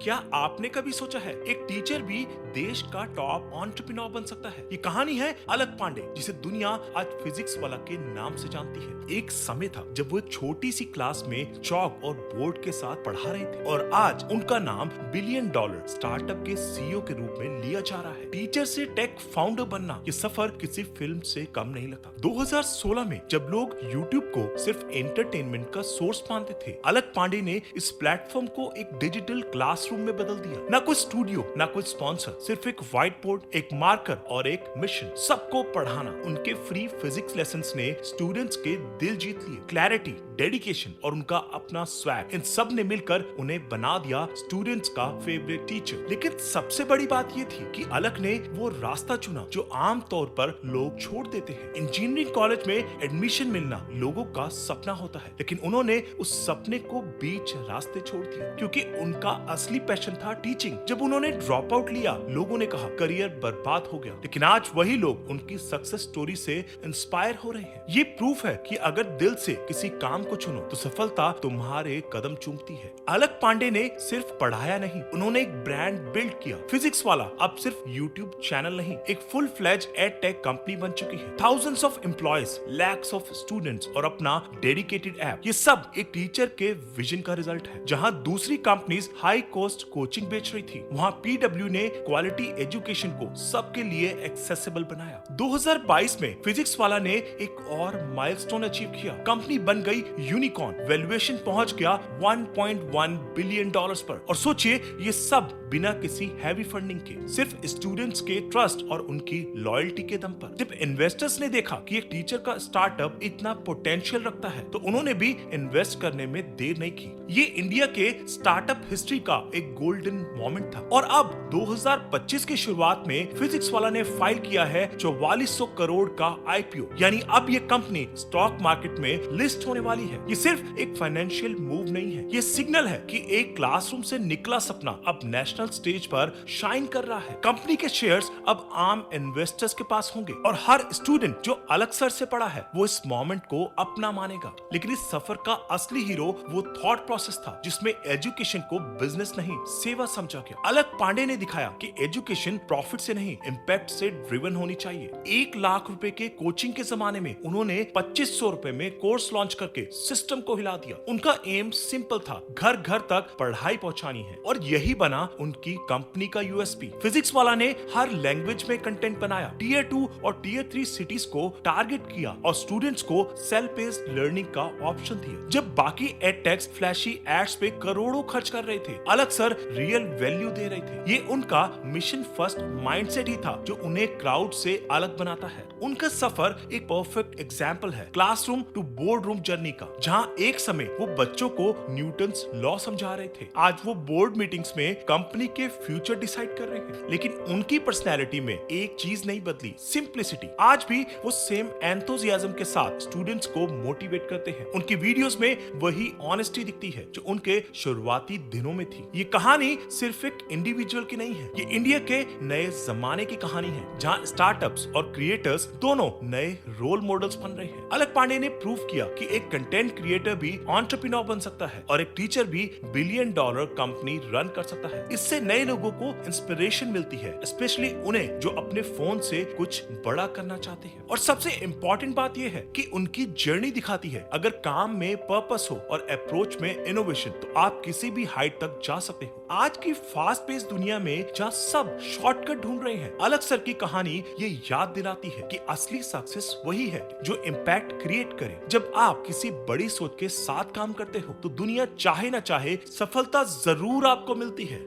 क्या आपने कभी सोचा है एक टीचर भी देश का टॉप एंटरप्रेन्योर बन सकता है? ये कहानी है अलक पांडे, जिसे दुनिया आज फिजिक्स वाला के नाम से जानती है। एक समय था जब वो एक छोटी सी क्लास में चौक और बोर्ड के साथ पढ़ा रहे थे और आज उनका नाम बिलियन डॉलर स्टार्टअप के सीईओ के रूप में लिया जा रहा है। टीचर से टेक फाउंडर बनना ये सफर किसी फिल्म से कम नहीं लगता। 2016 में जब लोग YouTube को सिर्फ एंटरटेनमेंट का सोर्स मानते थे, अलक पांडे ने इस प्लेटफॉर्म को एक डिजिटल क्लासरूम में बदल दिया। ना कोई स्टूडियो, ना कोई स्पॉन्सर, सिर्फ एक व्हाइट बोर्ड, एक मार्कर और एक मिशन, सबको पढ़ाना। उनके फ्री फिजिक्स लेसन्स ने स्टूडेंट्स के दिल जीत लिए। क्लैरिटी, डेडिकेशन और उनका अपना स्वैग, इन सब ने मिलकर उन्हें बना दिया स्टूडेंट्स का फेवरेट टीचर। लेकिन सबसे बड़ी बात ये थी कि अलक ने वो रास्ता चुना जो आम तौर पर लोग छोड़ देते हैं। इंजीनियरिंग कॉलेज में एडमिशन मिलना लोगों का सपना होता है, लेकिन उन्होंने उस सपने को बीच रास्ते छोड़ दिया क्योंकि उनका असली पैशन था टीचिंग। जब उन्होंने ड्रॉप आउट लिया, लोगों ने कहा करियर बर्बाद हो गया, लेकिन आज वही लोग उनकी सक्सेस स्टोरी से इंस्पायर हो रहे हैं। ये प्रूफ है कि अगर दिल से किसी काम को चुनो तो सफलता तुम्हारे कदम चूमती है। अलक पांडे ने सिर्फ पढ़ाया नहीं, उन्होंने एक ब्रांड बिल्ड किया। फिजिक्स वाला अब सिर्फ यूट्यूब चैनल नहीं, एक full fledged edtech company बन चुकी है। Thousands of employees, lakhs of students और अपना डेडिकेटेड ऐप। ये सब एक टीचर के विजन का रिजल्ट है। जहां दूसरी कंपनीज हाई कॉस्ट कोचिंग बेच रही थी, वहां पीडब्ल्यू ने क्वालिटी एजुकेशन को सबके लिए एक्सेसिबल बनाया। 2022 में फिजिक्स वाला ने एक और माइलस्टोन अचीव किया। कंपनी बन गई यूनिकॉर्न, वैल्यूएशन पहुंच गया 1.1 बिलियन डॉलर्स पर। और सोचिए, ये सब बिना किसी हैवी फंडिंग के, सिर्फ स्टूडेंट्स के ट्रस्ट और उनकी लॉयल्टी के दम पर। जब इन्वेस्टर्स ने देखा कि एक टीचर का स्टार्टअप इतना पोटेंशियल रखता है, तो उन्होंने भी इन्वेस्ट करने में देर नहीं की। ये इंडिया के स्टार्टअप हिस्ट्री का एक गोल्डन मोमेंट था। और अब 2025 की शुरुआत में फिजिक्स वाला ने फाइल किया है 4400 करोड़ का आईपीओ, यानी अब ये कंपनी स्टॉक मार्केट में लिस्ट होने वाली है। ये सिर्फ एक फाइनेंशियल मूव नहीं है, ये सिग्नल है कि एक क्लासरूम से निकला सपना अब नेशनल स्टेज पर शाइन कर रहा है। कंपनी के शेयर्स अब आम इन्वेस्टर्स के पास होंगे और हर स्टूडेंट जो अलग सर से पढ़ा है वो इस मोमेंट को अपना मानेगा। लेकिन इस सफर का असली हीरो वो थॉट प्रोसेस था जिसमें एजुकेशन को बिजनेस नहीं, सेवा समझा गया। अलक पांडे ने दिखाया कि एजुकेशन प्रॉफिट से नहीं, इम्पैक्ट से ड्रिवन होनी चाहिए। 1 लाख रुपए के कोचिंग के जमाने में उन्होंने 2500 रुपए में कोर्स लॉन्च करके सिस्टम को हिला दिया। उनका एम सिंपल था, घर घर तक पढ़ाई पहुंचानी है, और यही बना उनकी कंपनी का यूएसपी। फिजिक्स वाला ने हर लैंग्वेज में कंटेंट बनाया, टियर 2 और टियर 3 सिटीज को टारगेट किया और स्टूडेंट्स को सेल्फ बेस्ड लर्निंग का ऑप्शन दिया। जब बाकी एडटेक्स फ्लैशी एड्स पे करोड़ों खर्च कर रहे थे, अलग सर रियल वैल्यू दे रहे थे। ये उनका मिशन फर्स्ट माइंडसेट ही था जो उन्हें क्राउड से अलग बनाता है। उनका सफर एक परफेक्ट एग्जाम्पल है classroom to boardroom journey का, जहां एक समय वो बच्चों को न्यूटन्स लॉ समझा रहे थे, आज वो बोर्ड मीटिंग्स में कंपनी के फ्यूचर डिसाइड कर रहे हैं। लेकिन उनकी पर्सनैलिटी में एक चीज नहीं बदली, सिंप्लिसिटी। आज भी वो सेम एंथुसियाज्म के साथ स्टूडेंट्स को मोटिवेट करते हैं। उनकी वीडियोस में वही ऑनेस्टी दिखती है जो उनके शुरुआती दिनों में थी। ये कहानी सिर्फ एक इंडिविजुअल की नहीं है, ये इंडिया के नए जमाने की कहानी है, जहां स्टार्टअप्स और क्रिएटर्स दोनों नए रोल मॉडल्स बन रहे हैं। अलक पांडे ने प्रूव किया कि एक कंटेंट क्रिएटर भी एंटरप्रेन्योर बन सकता है और एक टीचर भी बिलियन डॉलर कंपनी रन कर सकता है। इससे नए लोगों को इंस्पिरेशन मिलती है, स्पेशली उन्हें जो अपने फोन से कुछ बड़ा करना चाहते हैं। और सबसे इंपॉर्टेंट बात यह है कि उनकी जर्नी दिखाती है, अगर काम में पर्पस हो और अप्रोच में इनोवेशन, तो आप किसी भी हाइट तक जा सकते हो। आज की फास्ट पेस दुनिया में जहां सब शॉर्टकट ढूंढ रहे हैं, अलक सर की कहानी ये याद दिलाती है कि असली सक्सेस वही है जो इम्पैक्ट क्रिएट करे। जब आप किसी बड़ी सोच के साथ काम करते हो तो दुनिया चाहे ना चाहे सफलता जरूर आपको मिलती है।